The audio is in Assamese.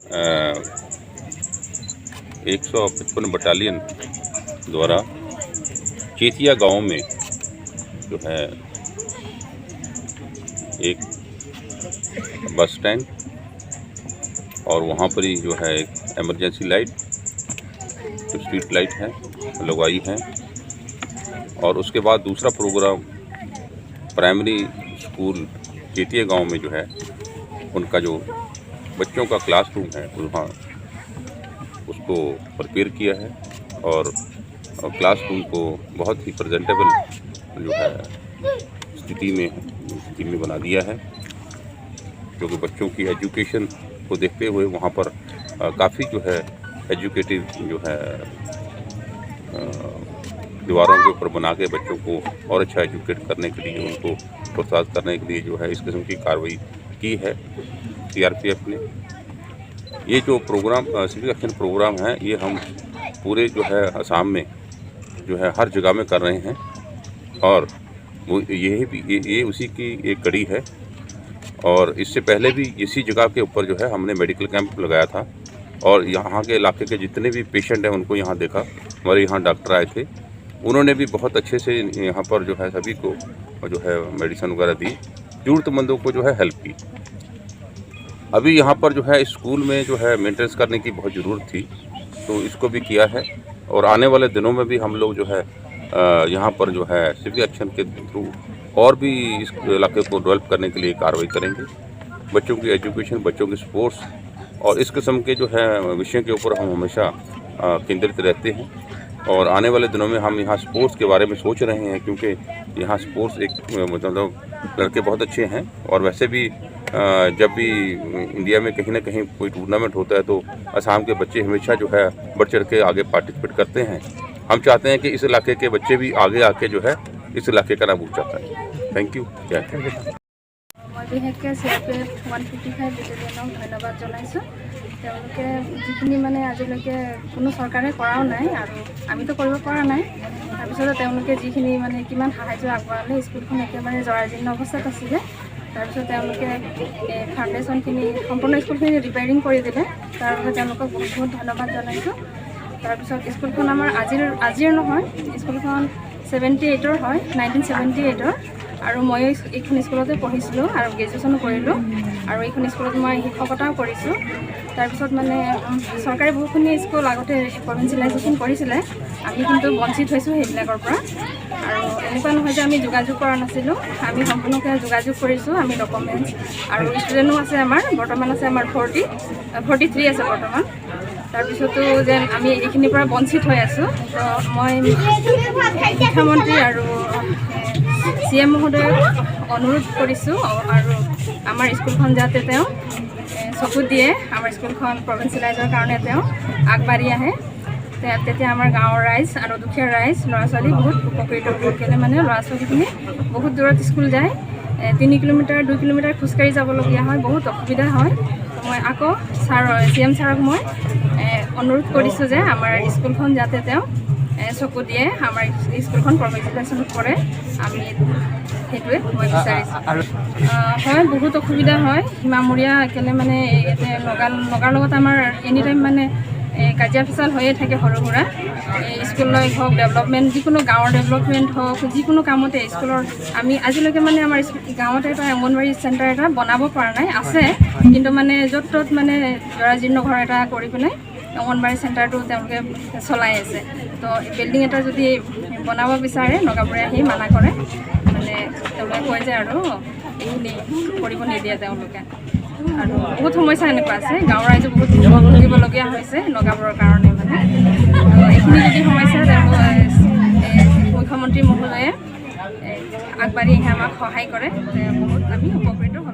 155 बटालियन द्वारा चेतिया गांव में जो है एक बस स्टैंड और वहाँ पर ही जो है एक इमरजेंसी लाइट जो स्ट्रीट लाइट है लगवाई है। और उसके बाद दूसरा प्रोग्राम प्राइमरी स्कूल चेतिया गांव में जो है उनका जो बच्चों का क्लासरूम है वहाँ उसको प्रिपेयर किया है और क्लासरूम को बहुत ही प्रेजेंटेबल जो है स्थिति में बना दिया है, क्योंकि बच्चों की एजुकेशन को देखते हुए वहाँ पर काफ़ी जो है एजुकेटिव जो है दीवारों के ऊपर बना के बच्चों को और अच्छा एजुकेट करने के लिए उनको प्रोत्साहित करने के लिए जो है इस किस्म की कार्रवाई की है CRPF ने। ये जो प्रोग्राम सिविक एक्शन प्रोग्राम है ये हम पूरे जो है असम में जो है हर जगह में कर रहे हैं और वो ये उसी की एक कड़ी है। और इससे पहले भी इसी जगह के ऊपर जो है हमने मेडिकल कैंप लगाया था और यहाँ के इलाके के जितने भी पेशेंट हैं उनको यहाँ देखा। हमारे यहाँ डॉक्टर आए थे, उन्होंने भी बहुत अच्छे से यहाँ पर जो है सभी को जो है मेडिसिन वगैरह दी, ज़रूरतमंदों को जो है हेल्प की। अभी यहाँ पर जो है स्कूल में जो है मेंटेनेंस करने की बहुत ज़रूरत थी, तो इसको भी किया है और आने वाले दिनों में भी हम लोग जो है यहाँ पर जो है सिविक एक्शन के थ्रू और भी इस इलाके को डेवलप करने के लिए कार्रवाई करेंगे। बच्चों की एजुकेशन, बच्चों की स्पोर्ट्स और इस किस्म के जो है विषयों के ऊपर हम हमेशा केंद्रित रहते हैं और आने वाले दिनों में हम यहाँ स्पोर्ट्स के बारे में सोच रहे हैं, क्योंकि यहाँ स्पोर्ट्स एक मतलब लड़के बहुत अच्छे हैं और वैसे भी जब भी इंडिया में कहीं ना कहीं कोई टूर्नामेंट होता है तो असम के बच्चे हमेशा जो है बढ़ चढ़ के आगे पार्टिसिपेट करते हैं। हम चाहते हैं कि इस इलाके के बच्चे भी आगे आके जो है इस इलाके का नाम ऊँचा करें। Thank you. मैं विशेषকৈ CRPF 155 বেটেলিয়নক ধন্যবাদ জনাইছোঁ। তেওঁলোকে যিখিনি মানে আজিলৈকে কোনো চৰকাৰে কৰাও নাই আৰু আমিতো কৰিব পৰা নাই। তাৰপিছতে তেওঁলোকে যিখিনি মানে কিমান সাহায্য আগবঢ়ালে, স্কুলখন একেবাৰে জৰাজীৰ্ণ অৱস্থাত আছিলে। তাৰপিছত তেওঁলোকে ফাউণ্ডেশ্যনখিনি সম্পূৰ্ণ স্কুলখিনি ৰিপেয়াৰিং কৰি দিলে, তাৰ বাবে তেওঁলোকক বহুত বহুত ধন্যবাদ জনাইছোঁ। তাৰপিছত স্কুলখন আমাৰ আজিৰ নহয়, স্কুলখন 78ৰ হয়, 1978ৰ। আৰু ময়ো এইখন স্কুলতে পঢ়িছিলোঁ আৰু গ্ৰেজুৱেশ্যনো কৰিলোঁ আৰু এইখন স্কুলত মই শিক্ষকতাও কৰিছোঁ। তাৰপিছত মানে চৰকাৰে বহুখিনি স্কুল আগতে প্ৰভিঞ্চিয়েলাইজেশ্যন কৰিছিলে, আমি কিন্তু বঞ্চিত হৈছোঁ সেইবিলাকৰ পৰা। আৰু এনেকুৱা নহয় যে আমি যোগাযোগ কৰা নাছিলোঁ, আমি সম্পূৰ্ণকৈ যোগাযোগ কৰিছোঁ। আমি ডকুমেণ্টছ আৰু ষ্টুডেণ্টো আছে আমাৰ, বৰ্তমান আছে আমাৰ 43 আছে বৰ্তমান। তাৰপিছতো যেন আমি এইখিনিৰ পৰা বঞ্চিত হৈ আছোঁ। তো মই শিক্ষামন্ত্ৰী আৰু CM মহোদয়ক অনুৰোধ কৰিছোঁ আৰু আমাৰ স্কুলখন যাতে তেওঁ চকু দিয়ে, আমাৰ স্কুলখন প্ৰভিঞ্চিয়েলাইজৰ কাৰণে তেওঁ আগবাঢ়ি আহে, তেতিয়া আমাৰ গাঁৱৰ ৰাইজ আৰু দুখীয়া ৰাইজ ল'ৰা ছোৱালী বহুত উপকৃত হ'ব। কেলৈ মানে ল'ৰা ছোৱালীখিনি বহুত দূৰত স্কুল যায়, 3 কিলোমিটাৰ 2 কিলোমিটাৰ খোজকাঢ়ি যাবলগীয়া হয়, বহুত অসুবিধা হয়। মই আকৌ CM ছাৰক মই অনুৰোধ কৰিছোঁ যে আমাৰ স্কুলখন যাতে তেওঁ চকু দিয়ে, আমাৰ স্কুলখন প্ৰভিঞ্চিয়েলাইজেশ্যন কৰে, আমি সেইটোৱে মই বিচাৰিছোঁ। হয়, বহুত অসুবিধা হয় সীমামূৰীয়া, কেলৈ মানে নগাৰ লগত আমাৰ এনি টাইম মানে কাজিয়া পেচাল হৈয়ে থাকে সৰু সুৰা। স্কুললৈ হওক, ডেভেলপমেণ্ট, যিকোনো গাঁৱৰ ডেভেলপমেণ্ট হওক, যিকোনো কামতে স্কুলৰ আমি আজিলৈকে মানে আমাৰ গাঁৱতে এটা অংগনবাড়ী চেণ্টাৰ এটা বনাব পৰা নাই, আছে কিন্তু মানে য'ত ত'ত মানে জৰাজীৰ্ণ ঘৰ এটা কৰি পেলাই অংগনবাড়ী চেণ্টাৰটো তেওঁলোকে চলাই আছে। তো বিল্ডিং এটা যদি বনাব বিচাৰে নগাবোৰে আহি মানা কৰে, মানে তেওঁলোকে কয় যে আৰু এইখিনি কৰিব নিদিয়ে তেওঁলোকে। আৰু বহুত সমস্যা এনেকুৱা আছে, গাঁৱৰ ৰাইজে বহুত ভুগিবলগীয়া হৈছে নগাবোৰৰ কাৰণে। মানে এইখিনি যদি সমস্যা মুখ্যমন্ত্ৰী মহোদয়ে আগবাঢ়ি আহি আমাক সহায় কৰে, বহুত আমি উপকৃত হ'ম।